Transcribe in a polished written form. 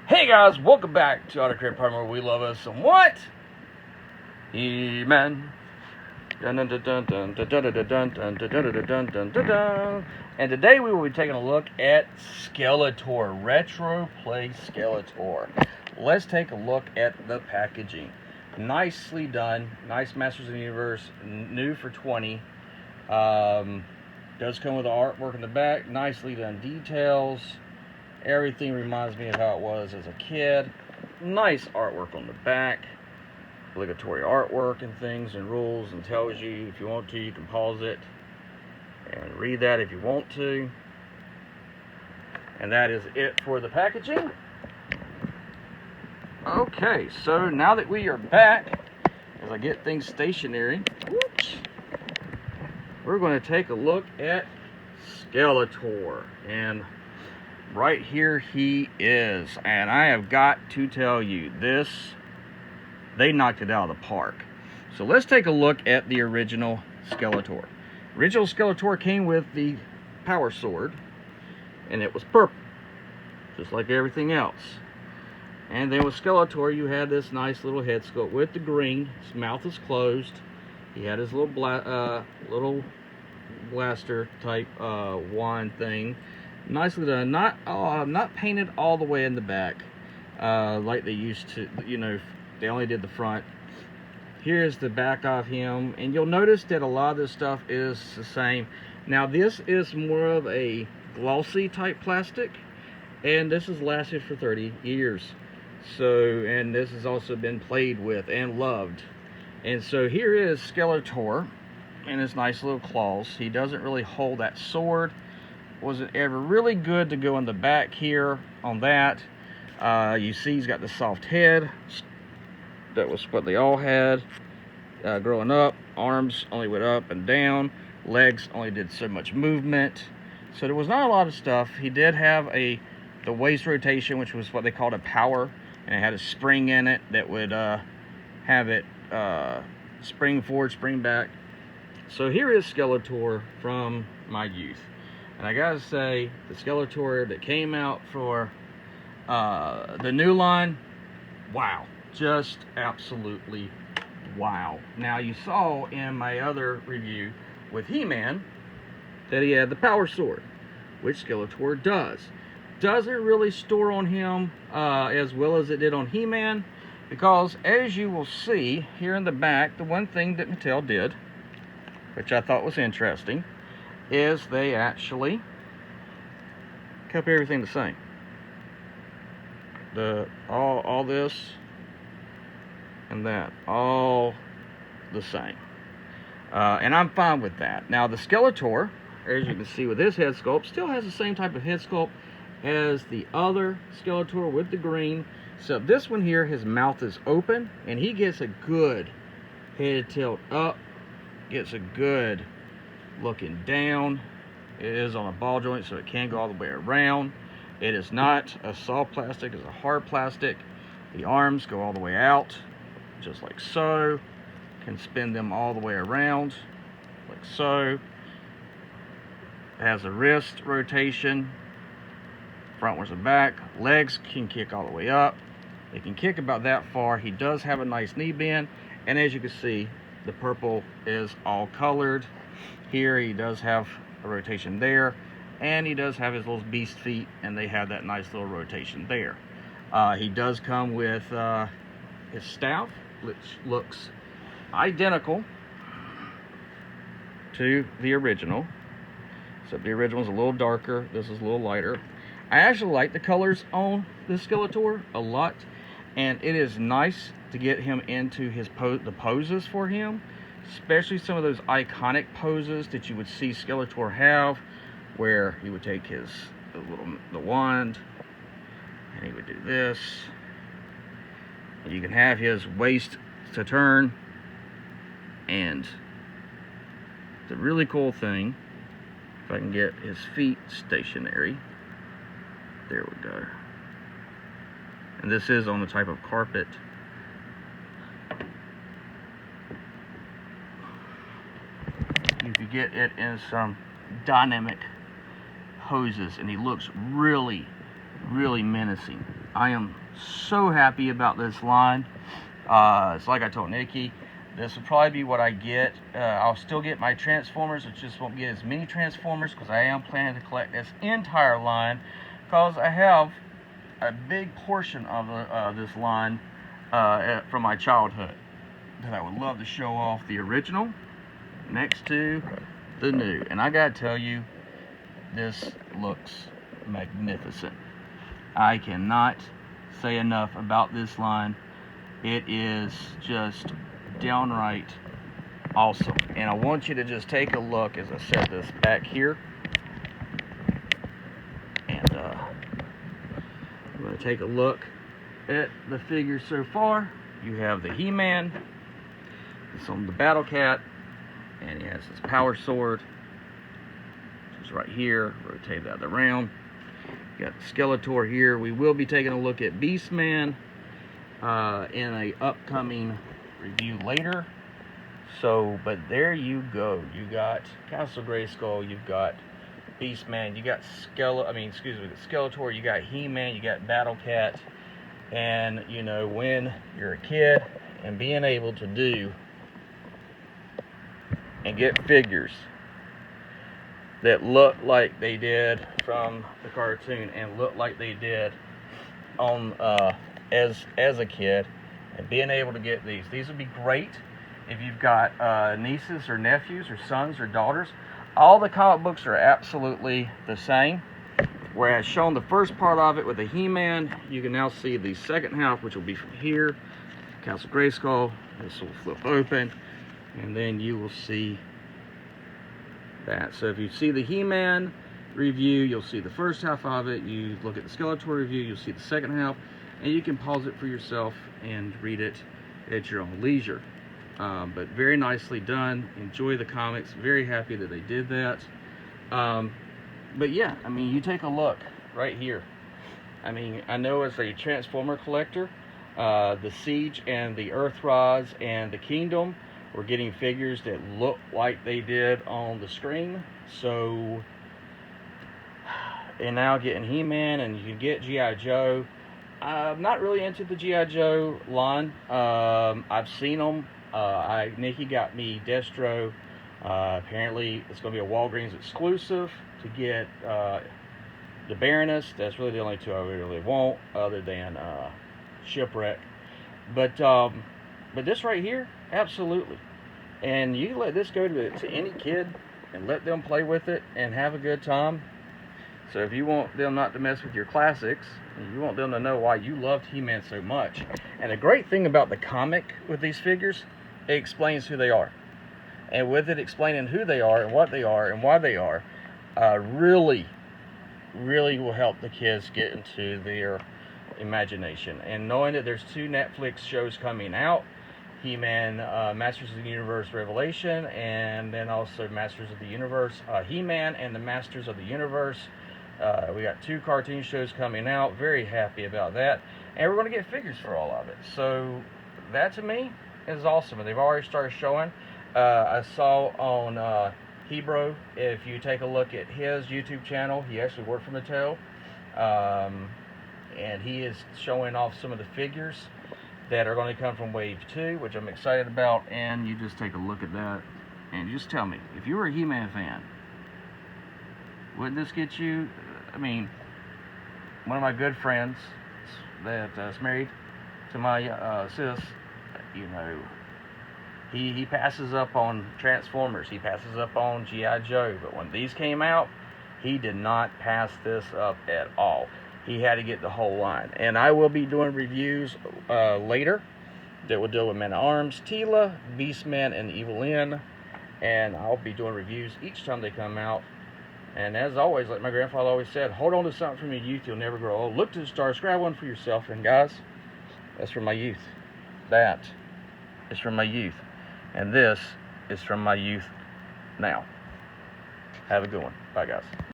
Hey guys, welcome back to Auto Crate Partner where we love us some what? He-Man. And today we will be taking a look at Skeletor, Retro Play Skeletor. Let's take a look at the packaging. Nicely done, nice Masters of the Universe, new for 20. Does come with the artwork in the back, nicely done details. Everything reminds me of how it was as a kid. Nice artwork on the back. Obligatory artwork and things and rules, and tells you if you want to, you can pause it and read that if you want to. And that is it for the packaging. Okay, so now that we are back, as I get things stationary, we're going to take a look at Skeletor. And right here he is, and I have got to tell you, they knocked it out of the park. So let's take a look at the original Skeletor. Original Skeletor came with the power sword, and it was purple, just like everything else. And then with Skeletor, you had this nice little head sculpt with the green. His mouth is closed. He had his little blaster type wand thing. Nicely done. Not painted all the way in the back like they used to. You know, they only did the front. Here's the back of him, and you'll notice that a lot of this stuff is the same. Now this is more of a glossy type plastic, and this has lasted for 30 years. So, and this has also been played with and loved. And so here is Skeletor in his nice little claws. He doesn't really hold that sword. Wasn't ever really good to go in the back here on that. You see he's got the soft head. That was what they all had growing up. Arms only went up and down. Legs only did so much movement. So there was not a lot of stuff. He did have the waist rotation, which was what they called a power. And it had a spring in it that would have it spring forward, spring back. So here is Skeletor from my youth. And I gotta say, the Skeletor that came out for the new line, wow, just absolutely wow. Now you saw in my other review with He-Man that he had the power sword, which Skeletor does. Doesn't really store on him as well as it did on He-Man, because as you will see here in the back, the one thing that Mattel did, which I thought was interesting, is they actually kept everything the same. All this and that, all the same. And I'm fine with that. Now the Skeletor, as you can see with this head sculpt, still has the same type of head sculpt as the other Skeletor with the green. So this one here, his mouth is open, and he gets a good head tilt up, gets a good looking down. It is on a ball joint, so it can go all the way around. It is not a soft plastic, it's a hard plastic. The arms go all the way out, just like so. Can spin them all the way around, like so. It has a wrist rotation, frontwards and back. Legs can kick all the way up. It can kick about that far. He does have a nice knee bend, and as you can see, the purple is all colored. Here he does have a rotation there, and he does have his little beast feet, and they have that nice little rotation there. He does come with his staff, which looks identical to the original, except the original is a little darker, this is a little lighter. I actually like the colors on this Skeletor a lot, and it is nice to get him into the poses for him, especially some of those iconic poses that you would see Skeletor have, where he would take the wand, and he would do this. And you can have his waist to turn, and the really cool thing, if I can get his feet stationary, there we go. And this is on the type of carpet. You could get it in some dynamic poses, and he looks really, really menacing. I am so happy about this line. It's like I told Nikki, this will probably be what I get. I'll still get my Transformers, I just won't get as many Transformers because I am planning to collect this entire line, because I have a big portion of this line from my childhood that I would love to show off the original next to the new. And I gotta tell you, this looks magnificent. I cannot say enough about this line. It is just downright awesome. And I want you to just take a look as I set this back here. And I'm going to take a look at the figures so far. You have the He-Man. It's on the Battle Cat. And he has his power sword. It's right here. Rotate that around. You got the Skeletor here. We will be taking a look at Beastman in a upcoming review later. So, but there you go. You got Castle Grayskull. You've got Beastman. You got Skeletor. You got He-Man. You got Battle Cat. And you know, when you're a kid and being able to do and get figures that look like they did from the cartoon and look like they did on as a kid, and being able to get these would be great if you've got nieces or nephews or sons or daughters. All the comic books are absolutely the same, whereas shown the first part of it with the He-Man, you can now see the second half, which will be from here, Castle Grayskull. This will flip open, and then you will see that. So if you see the He-Man review, you'll see the first half of it. You look at the Skeletor review, you'll see the second half, and you can pause it for yourself and read it at your own leisure. But very nicely done. Enjoy the comics. Very happy that they did that. But yeah, I mean, you take a look right here. I mean, I know as a Transformer collector, the Siege and the Earthrise and the Kingdom, we're getting figures that look like they did on the screen. So, and now getting He-Man, and you can get G.I. Joe. I'm not really into the G.I. Joe line. I've seen them. Nikki got me Destro. Apparently, it's going to be a Walgreens exclusive to get the Baroness. That's really the only two I really want, other than Shipwreck. But this right here, absolutely. And you let this go to any kid and let them play with it and have a good time. So if you want them not to mess with your classics, and you want them to know why you loved He-Man so much. And the great thing about the comic with these figures, it explains who they are. And with it explaining who they are and what they are and why they are, really will help the kids get into their imagination. And knowing that there's 2 Netflix shows coming out, He-Man, Masters of the Universe Revelation, and then also Masters of the Universe, He-Man and the Masters of the Universe. We got 2 cartoon shows coming out. Very happy about that. And we're going to get figures for all of it. So that to me is awesome. And they've already started showing. I saw on Hebrew, if you take a look at his YouTube channel, he actually worked for Mattel. And he is showing off some of the figures that are going to come from Wave 2, which I'm excited about. And you just take a look at that and just tell me, if you were a He-Man fan, wouldn't this get you? I mean, one of my good friends that's married to my sis, you know, he passes up on Transformers, he passes up on G.I. Joe, but when these came out, he did not pass this up at all. He had to get the whole line. And I will be doing reviews later that will deal with Man-at-Arms, Teela, Beastman, and Evil-Lyn. And I'll be doing reviews each time they come out. And as always, like my grandfather always said, hold on to something from your youth, you'll never grow old. Look to the stars, grab one for yourself. And guys, that's from my youth. That is from my youth. And this is from my youth now. Have a good one. Bye, guys.